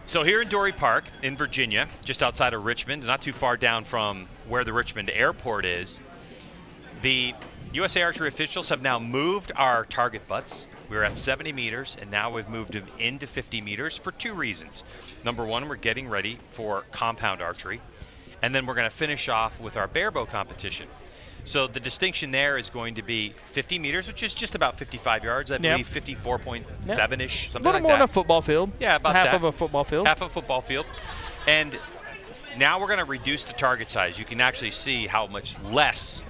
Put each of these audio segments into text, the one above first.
So here in Dory Park in Virginia, just outside of Richmond, not too far down from where the Richmond airport is, the USA Archery officials have now moved our target butts. We were at 70 meters, and now we've moved them into 50 meters for two reasons. Number one, we're getting ready for compound archery, and then we're going to finish off with our bare bow competition. So the distinction there is going to be 50 meters, which is just about 55 yards, I believe, 54.7-ish, something like that. A little more than a football field. Yeah, about half of a football field. Half of a football field. And now we're going to reduce the target size. You can actually see how much less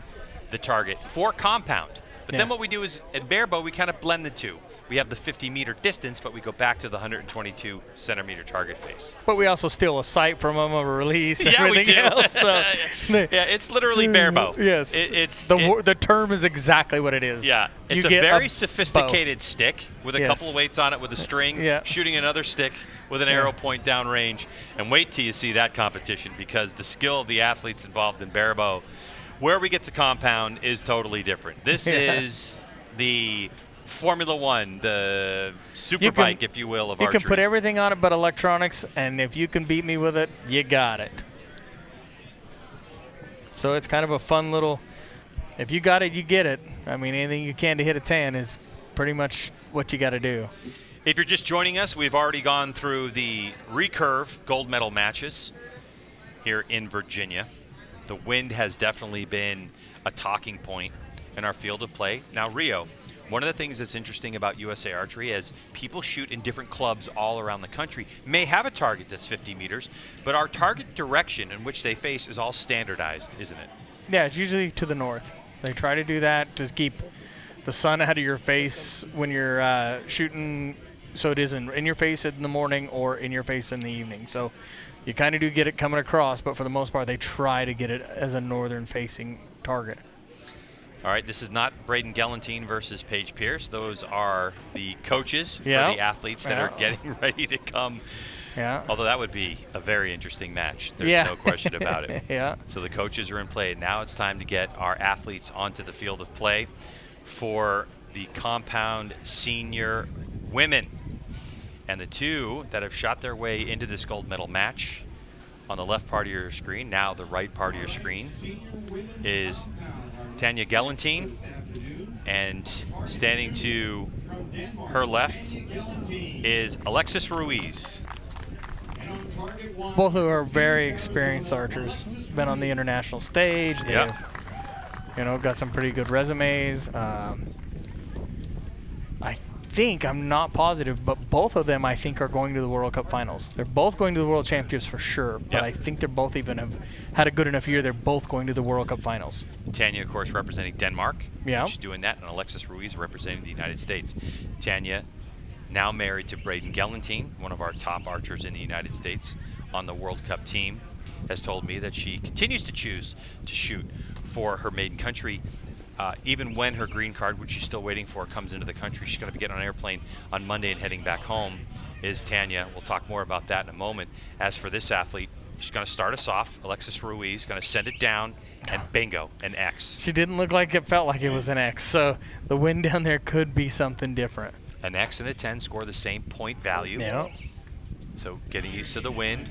the target for compound. But then what we do is, at bare bow, we kind of blend the two. We have the 50-meter distance, but we go back to the 122-centimeter target face. But we also steal a sight from them, a release, and yeah, everything we do. else. So yeah, it's literally bare bow. Yes. The term is exactly what it is. Yeah. It's a very sophisticated stick with a couple of weights on it with a string, shooting another stick with an arrow point down range. And wait till you see that competition, because the skill of the athletes involved in bare bow, where we get to compound, is totally different. This is the Formula One, the super bike, if you will, of archery. You can put everything on it but electronics, and if you can beat me with it, you got it. So it's kind of a fun little, if you got it, you get it. I mean, anything you can to hit a 10 is pretty much what you got to do. If you're just joining us, we've already gone through the recurve gold medal matches here in Virginia. The wind has definitely been a talking point in our field of play. Now, Rio, one of the things that's interesting about USA Archery is people shoot in different clubs all around the country, may have a target that's 50 meters, but our target direction in which they face is all standardized, isn't it? Yeah, it's usually to the north. They try to do that to keep the sun out of your face when you're shooting, so it isn't in your face in the morning or in your face in the evening. So you kind of do get it coming across, but for the most part, they try to get it as a northern-facing target. All right, this is not Braden Gellantine versus Paige Pierce. Those are the coaches for the athletes that are getting ready to come. Yeah. Although that would be a very interesting match. There's no question about it. So the coaches are in play. Now it's time to get our athletes onto the field of play for the compound senior women. And the two that have shot their way into this gold medal match on the left part of your screen, now the right part of your screen, is Tanja Jensen, and standing to her left is Alexis Ruiz. Both who are very experienced archers, been on the international stage. They've, got some pretty good resumes. I'm not positive, but both of them I think are going to the World Cup finals. They're both going to the World Championships for sure, but I think they're both even have had a good enough year. They're both going to the World Cup finals. Tanja, of course, representing Denmark. Yeah. She's doing that, and Alexis Ruiz representing the United States. Tanja, now married to Braden Gellantine, one of our top archers in the United States on the World Cup team, has told me that she continues to choose to shoot for her maiden country. Even when her green card, which she's still waiting for, comes into the country, she's going to be getting on an airplane on Monday and heading back home, is Tanja. We'll talk more about that in a moment. As for this athlete, she's going to start us off. Alexis Ruiz going to send it down, and bingo, an X. She didn't look like it felt like it was an X, so the wind down there could be something different. An X and a 10 score the same point value. Yeah. So getting used to the wind.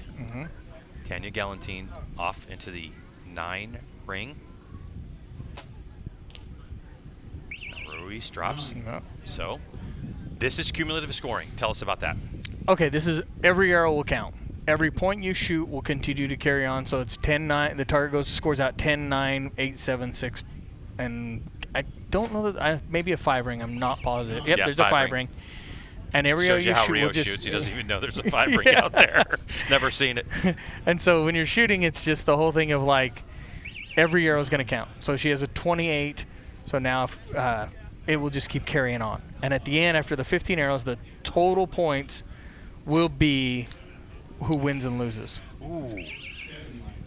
Tanja Gellantine off into the 9 ring. Ruiz drops. So this is cumulative scoring. Tell us about that. Okay, this is every arrow will count. Every point you shoot will continue to carry on. So it's 10-9. The target scores out 10, 9, 8, 7, 6, and I don't know that maybe a 5 ring. I'm not positive. Yep, there's a 5 ring. And every arrow you shoot Rio will just shoots. He doesn't even know there's a 5 ring out there. Never seen it. And so when you're shooting, it's just the whole thing of like every arrow is going to count. So she has a 28. So now it will just keep carrying on. And at the end, after the 15 arrows, the total points will be who wins and loses. Ooh.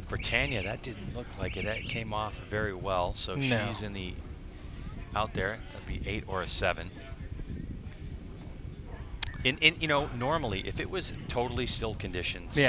For Tanja, that didn't look like it. That came off very well. So she's in the out there. That'd be 8 or a 7. Normally, if it was totally still conditions,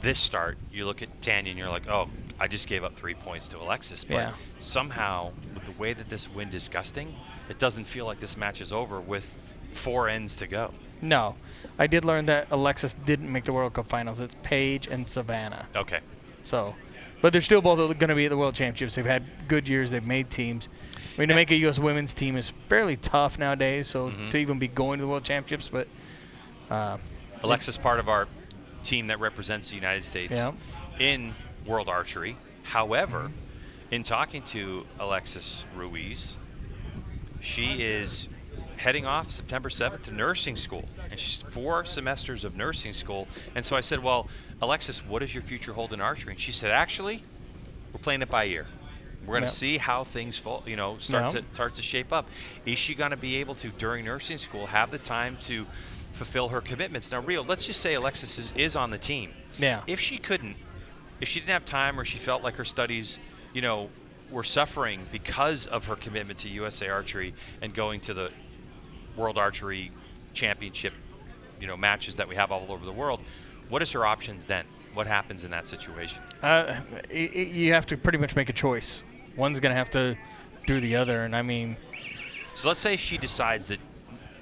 this start, you look at Tanja and you're like, oh, I just gave up 3 points to Alexis. But somehow, with the way that this wind is gusting, it doesn't feel like this match is over with 4 ends to go. No. I did learn that Alexis didn't make the World Cup finals. It's Paige and Savannah. Okay. So, but they're still both going to be at the World Championships. They've had good years. They've made teams. I mean, to make a U.S. women's team is fairly tough nowadays, so to even be going to the World Championships. But Alexis part of our team that represents the United States in World Archery. However, in talking to Alexis Ruiz, she is heading off September 7th to nursing school, and she's 4 semesters of nursing school. And so I said, well, Alexis, what does your future hold in archery? And she said, actually, we're playing it by ear. We're going to see how things start to shape up. Is she going to be able to, during nursing school, have the time to fulfill her commitments? Now, Rio, let's just say Alexis is on the team. Yeah. If she didn't have time, or she felt like her studies, were suffering because of her commitment to USA Archery and going to the World Archery Championship, matches that we have all over the world, what is her options then? What happens in that situation? You have to pretty much make a choice. One's going to have to do the other, and I mean... So let's say she decides that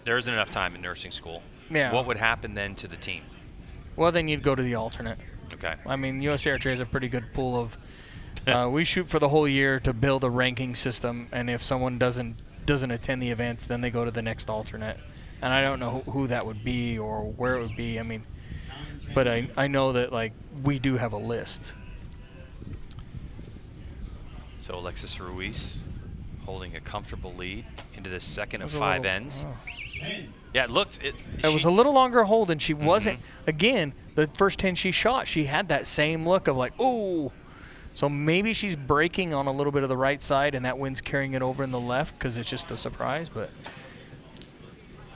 there isn't enough time in nursing school. Yeah. What would happen then to the team? Well, then you'd go to the alternate. Okay. I mean, USA Archery has a pretty good pool of... we shoot for the whole year to build a ranking system, and if someone doesn't attend the events, then they go to the next alternate. And I don't know who that would be or where it would be. I mean, but I know that, like, we do have a list. So Alexis Ruiz holding a comfortable lead into the second of 5 ends. Yeah, it looked... It was a little longer hold, and she wasn't... Again, the first 10 she shot, she had that same look of like, oh... So maybe she's breaking on a little bit of the right side, and that wind's carrying it over in the left because it's just a surprise. But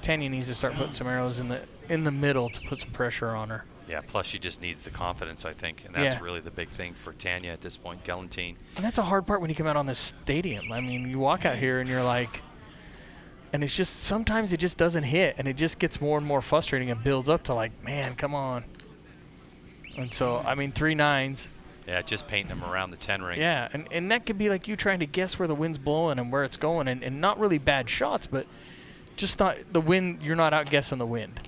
Tanja needs to start putting some arrows in the middle to put some pressure on her. Yeah, plus she just needs the confidence, I think, and that's really the big thing for Tanja at this point, Galantine. And that's a hard part when you come out on this stadium. I mean, you walk out here and you're like, and it's just sometimes it just doesn't hit, and it just gets more and more frustrating and builds up to like, man, come on. And so, I mean, 3 9s. Yeah, just painting them around the 10 ring. Yeah, and that could be like you trying to guess where the wind's blowing and where it's going, and not really bad shots, but just not the wind. You're not outguessing the wind.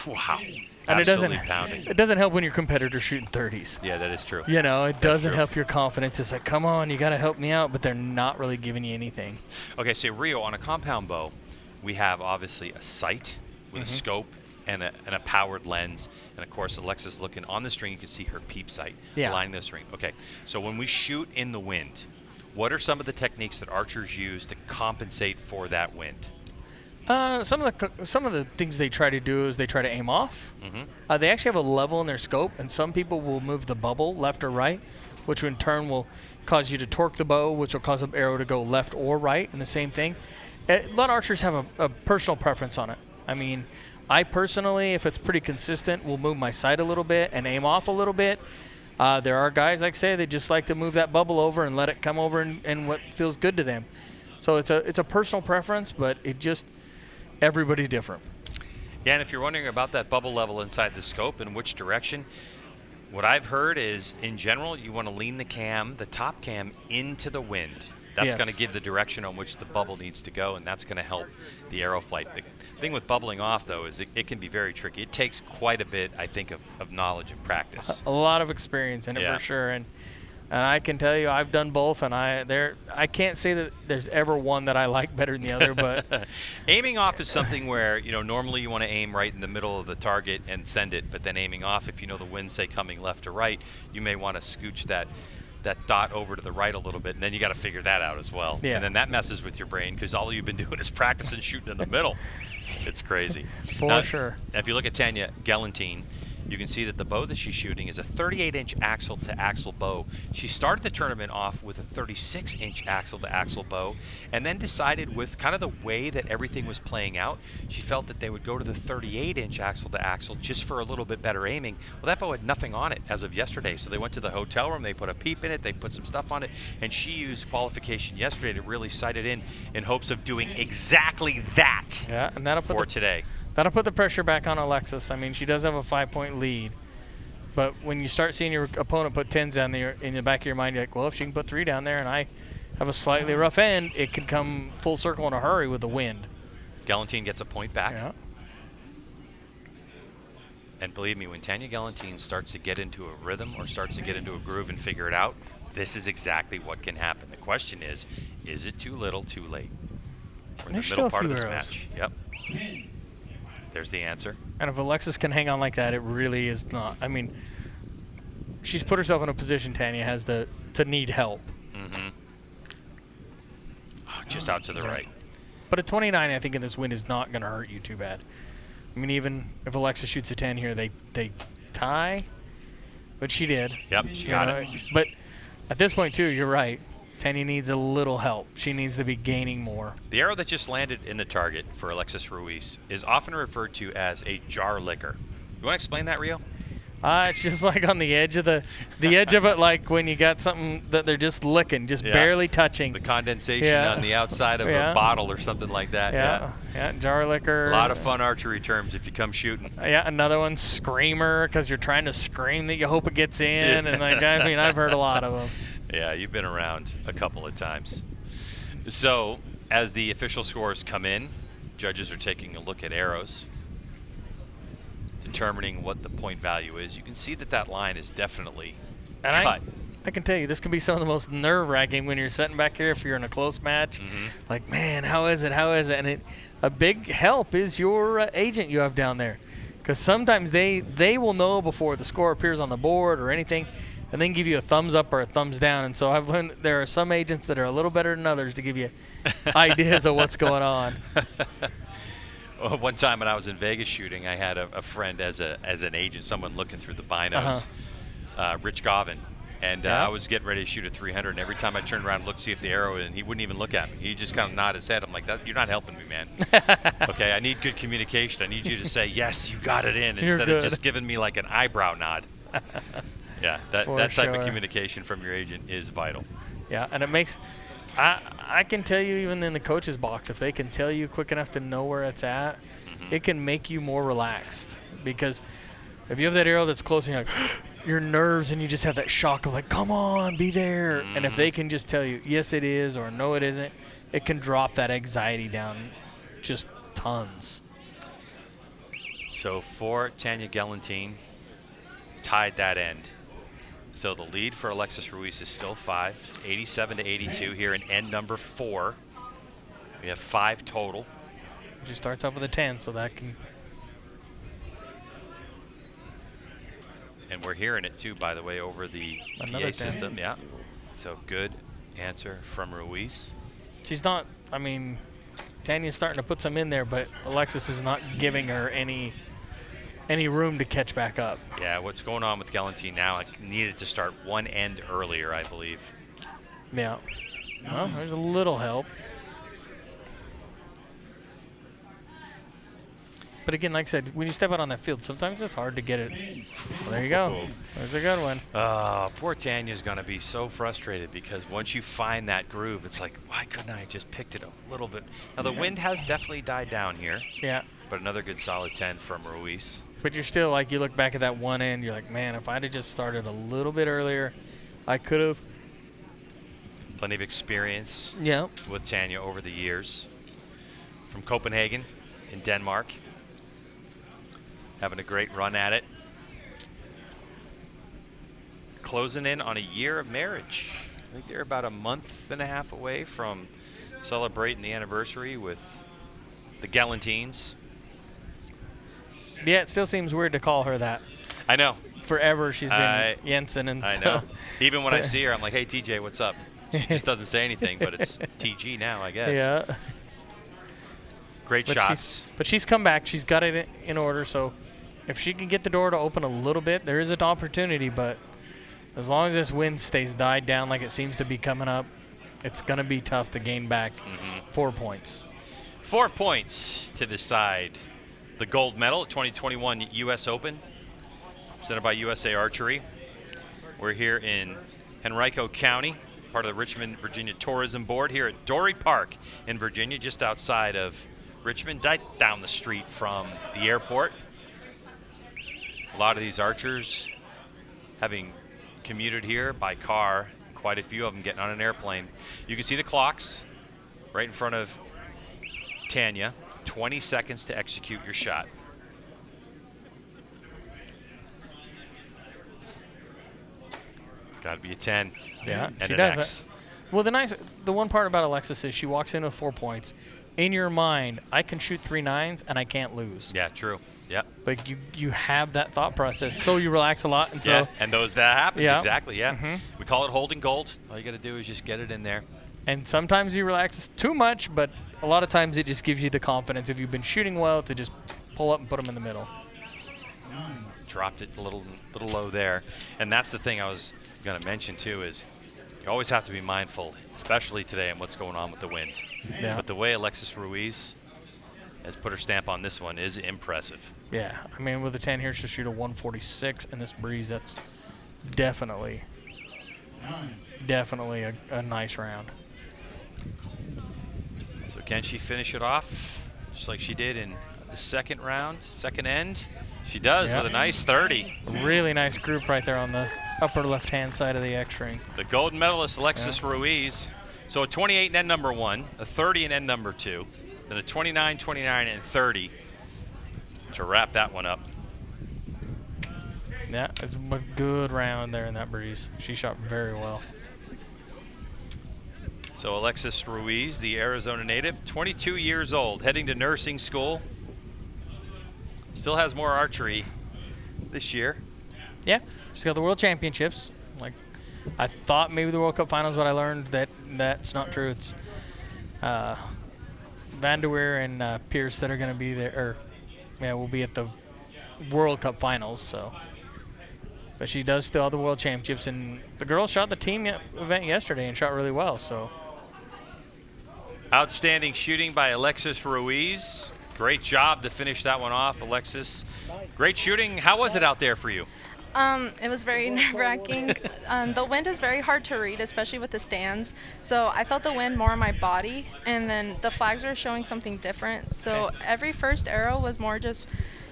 Wow. And pounding. It doesn't help when your competitor's shooting 30s. Yeah, that is true. It doesn't help your confidence. It's like, come on, you got to help me out, but they're not really giving you anything. Okay, so Rio, on a compound bow, we have obviously a sight with a scope and a powered lens. And, of course, Alexis looking on the string, you can see her peep sight aligning the string. Okay, so when we shoot in the wind, what are some of the techniques that archers use to compensate for that wind? Some of the things they try to do is they try to aim off. They actually have a level in their scope, and some people will move the bubble left or right, which in turn will cause you to torque the bow, which will cause an arrow to go left or right, and the same thing. A lot of archers have a personal preference on it. I mean, I personally, if it's pretty consistent, will move my sight a little bit and aim off a little bit. There are guys, like I say, that just like to move that bubble over and let it come over and what feels good to them. So it's a personal preference, but it just... Everybody's different. Yeah, and if you're wondering about that bubble level inside the scope and which direction, what I've heard is, in general, you want to lean the top cam, into the wind. That's going to give the direction on which the bubble needs to go, and that's going to help the arrow flight. The thing with bubbling off, though, is it can be very tricky. It takes quite a bit, I think, of knowledge and practice. A lot of experience in it, for sure. And I can tell you, I've done both, and I can't say that there's ever one that I like better than the other. But aiming off is something where normally you want to aim right in the middle of the target and send it, but then aiming off, if you know the wind's say coming left or right, you may want to scooch that dot over to the right a little bit, and then you got to figure that out as well. Yeah. And then that messes with your brain because all you've been doing is practicing shooting in the middle. It's crazy. For sure. If you look at Tanja Galantine, you can see that the bow that she's shooting is a 38-inch axle-to-axle bow. She started the tournament off with a 36-inch axle-to-axle bow, and then decided, with kind of the way that everything was playing out, she felt that they would go to the 38-inch axle-to-axle just for a little bit better aiming. Well, that bow had nothing on it as of yesterday, so they went to the hotel room, they put a peep in it, they put some stuff on it, and she used qualification yesterday to really sight it in hopes of doing exactly that and that'll for today. That'll put the pressure back on Alexis. I mean, she does have a 5-point lead. But when you start seeing your opponent put 10s down there in the back of your mind, you're like, well, if she can put 3 down there and I have a slightly rough end, it can come full circle in a hurry with the wind. Galantine gets a point back. Yeah. 38 inch axle to axle bow. She started the tournament off with a 36 inch axle to axle bow, and then decided, with kind of the way that everything was playing out, she felt that they would go to the 38 inch axle to axle just for a little bit better aiming. Well, that bow had nothing on it as of yesterday, so they went to the hotel room, they put a peep in it, they put some stuff on it, and she used qualification yesterday to really sight it in hopes of doing exactly that for today. For sure. And believe me, when Tanja Jensen starts to get into a rhythm or starts to get into a groove and figure it out, this is exactly what can happen. The question is it too little, too late? We're in the middle part of this match. Yep. There's the answer. And if Alexis can hang on like that, it really is not. I mean, she's put herself in a position, Tanja has to need help. Mm-hmm. Oh, just out to the right. But a 29, I think, in this wind is not going to hurt you too bad. I mean, even if Alexis shoots a 10 here, they tie. But she did. Yep, she got it. But at this point, too, you're right. Tanja needs a little help. She needs to be gaining more. The arrow that just landed in the target for Alexis Ruiz is often referred to as a jar licker. You want to explain that, Rio? It's just like on the edge of the edge of it, like when you got something that they're just licking, just barely touching. The condensation on the outside of a bottle or something like that. Yeah, jar licker. A lot of fun archery terms if you come shooting. Yeah, another one, screamer, because you're trying to scream that you hope it gets in. And like, I mean, I've heard a lot of them. Yeah, you've been around a couple of times. So as the official scores come in, judges are taking a look at arrows, determining what the point value is. You can see that line is definitely cut. I can tell you, this can be some of the most nerve-wracking when you're sitting back here if you're in a close match. Like, man, how is it? And a big help is your agent you have down there. Because sometimes they will know before the score appears on the board or anything, and then give you a thumbs up or a thumbs down. And so I've learned that there are some agents that are a little better than others to give you ideas of what's going on. Well, one time when I was in Vegas shooting, I had a friend as an agent, someone looking through the binos, Rich Govin, and I was getting ready to shoot a 300, and every time I turned around and looked to see if the arrow was in, he wouldn't even look at me. He just kind of nodded his head. I'm like, you're not helping me, man. Okay, I need good communication. I need you to say, yes, you got it in, instead of just giving me like an eyebrow nod. Yeah, that type of communication from your agent is vital. Yeah, and it makes... I can tell you, even in the coach's box, if they can tell you quick enough to know where it's at, it can make you more relaxed. Because if you have that arrow that's close and you're like, your nerves, and you just have that shock of like, come on, be there. And if they can just tell you, yes, it is, or no, it isn't, it can drop that anxiety down just tons. So for Tanja Jensen, tied that end. So the lead for Alexis Ruiz is still 5. It's 87-82 here in end number 4. We have 5 total. She starts off with a 10, so that can... And we're hearing it too, by the way, over the PA system. Yeah. So good answer from Ruiz. She's not, I mean, Tanya's starting to put some in there, but Alexis is not giving her any room to catch back up. Yeah, what's going on with Jensen now, I needed to start one end earlier, I believe. Yeah. Well, there's a little help. But again, like I said, when you step out on that field, sometimes it's hard to get it. Well, there you go. There's a good one. Poor Tanya's going to be so frustrated because once you find that groove, it's like, why couldn't I have just picked it a little bit? Now, the wind has definitely died down here. Yeah. But another good solid 10 from Ruiz. But you're still, like, you look back at that one end, you're like, man, if I'd have just started a little bit earlier, I could have. Plenty of experience with Tanja over the years. From Copenhagen in Denmark. Having a great run at it. Closing in on a year of marriage. I think they're about a month and a half away from celebrating the anniversary with the Jensens. Yeah, it still seems weird to call her that. I know. Forever she's been Jensen, and I know. Even when I see her, I'm like, hey, TJ, what's up? She just doesn't say anything, but it's TG now, I guess. Yeah. Great shots. But she's come back. She's got it in order, so if she can get the door to open a little bit, there is an opportunity, but as long as this wind stays died down like it seems to be coming up, it's going to be tough to gain back 4 points. 4 points to decide the gold medal at 2021 U.S. Open, presented by USA Archery. We're here in Henrico County, part of the Richmond, Virginia Tourism Board, here at Dory Park in Virginia, just outside of Richmond, down the street from the airport. A lot of these archers having commuted here by car, quite a few of them getting on an airplane. You can see the clocks right in front of Tanja. 20 seconds to execute your shot. Got to be a 10. Yeah, and she an does X. it. Well, the one part about Alexis is she walks in with 4 points. In your mind, I can shoot 3 9s and I can't lose. Yeah, true. Yeah. But you have that thought process, so you relax a lot. And yeah, so, and that happens, exactly, yeah. Mm-hmm. We call it holding gold. All you got to do is just get it in there. And sometimes you relax too much, but a lot of times it just gives you the confidence, if you've been shooting well, to just pull up and put them in the middle. Dropped it a little low there. And that's the thing I was going to mention, too, is you always have to be mindful, especially today, and what's going on with the wind. Yeah. But the way Alexis Ruiz has put her stamp on this one is impressive. Yeah, I mean, with a 10 here, she'll shoot a 146 in this breeze. That's definitely a nice round. So can she finish it off just like she did in the second round, second end? She does with a nice 30. Really nice group right there on the upper left-hand side of the X ring. The gold medalist, Alexis Ruiz. So a 28 in end number 1, a 30 in end number 2, then a 29, 29, and 30 to wrap that one up. Yeah, it's a good round there in that breeze. She shot very well. So Alexis Ruiz, the Arizona native, 22 years old, heading to nursing school. Still has more archery this year. Yeah, she's got the World Championships. Like, I thought maybe the World Cup Finals, but I learned that that's not true. It's Van der Weer and Pierce that are going to be there, will be at the World Cup Finals. So, but she does still have the World Championships, and the girls shot the team event yesterday and shot really well. So, outstanding shooting by Alexis Ruiz. Great job to finish that one off, Alexis. Great shooting. How was it out there for you? It was very nerve-wracking. The wind is very hard to read, especially with the stands. So I felt the wind more on my body, and then the flags were showing something different. So every first arrow was more just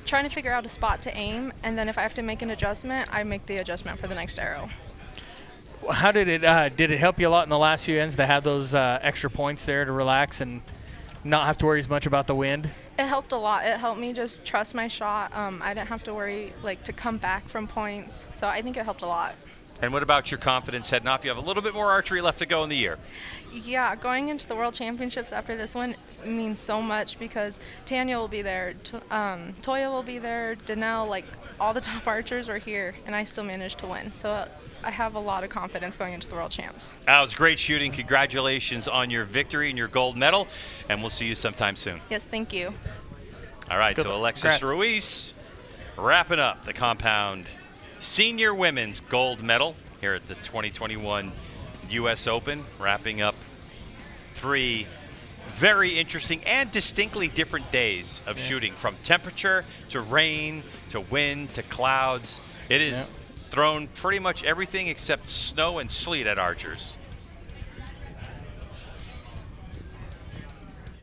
trying to figure out a spot to aim, and then if I have to make an adjustment, I make the adjustment for the next arrow. How did it help you a lot in the last few ends to have those extra points there to relax and not have to worry as much about the wind? It helped a lot. It helped me just trust my shot. I didn't have to worry to come back from points. So I think it helped a lot. And what about your confidence heading off? You have a little bit more archery left to go in the year. Yeah, going into the World Championships after this one means so much because Tanja will be there, Toya will be there, Danelle, all the top archers are here, and I still managed to win. So I have a lot of confidence going into the World Champs. That was great shooting. Congratulations on your victory and your gold medal, and we'll see you sometime soon. Yes, thank you. All right, so Alexis Ruiz wrapping up the compound senior women's gold medal here at the 2021 U.S. Open, wrapping up 3 very interesting and distinctly different days of shooting, from temperature to rain to wind to clouds. It is thrown pretty much everything except snow and sleet at archers.